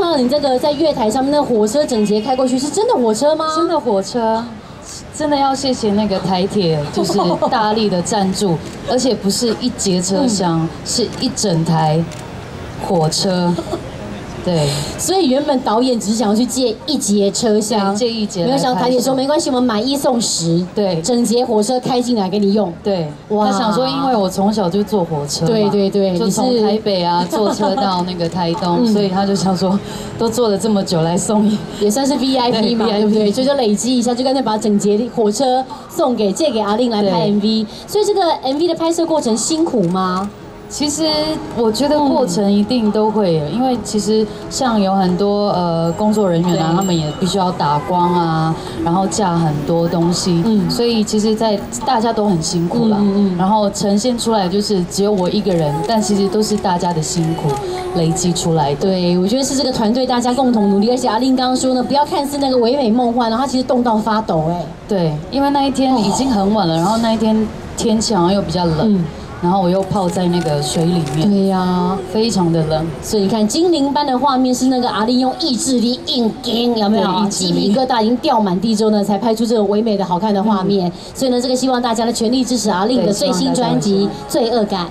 到你这个在月台上面那火车整节开过去，是真的火车吗？真的火车。 真的要谢谢那个台铁，就是大力的赞助，而且不是一节车厢，是一整台火车。对，所以原本导演只想要去借一节车厢，借一节，没有想到台铁说没关系，我们买1送10，对，整节火车开进来给你用。对，他想说，因为我从小就坐火车，对，就从台北啊坐车到那个台东，所以他就想说，都坐了这么久来送也算是 VIP 嘛，对不对？就累积一下，就干脆把整节火车借给阿令来拍 MV。所以这个 MV 的拍摄过程辛苦吗？ 其实我觉得过程一定都会，因为其实像有很多工作人员啊，他们也必须要打光啊，然后架很多东西，所以其实，在大家都很辛苦啦，然后呈现出来就是只有我一个人，但其实都是大家的辛苦累积出来的。对，我觉得是这个团队大家共同努力，而且阿令刚刚说呢，不要看似那个唯美梦幻，然后他其实冻到发抖哎。对，因为那一天已经很晚了，然后那一天天气好像又比较冷。 然后我又泡在那个水里面，对呀，非常的冷。所以你看精灵般的画面是那个阿令用意志力硬拼，有没有？鸡皮疙瘩已经掉满地之后呢，才拍出这个唯美的好看的画面。所以呢，这个希望大家的全力支持阿令的最新专辑《罪恶感》。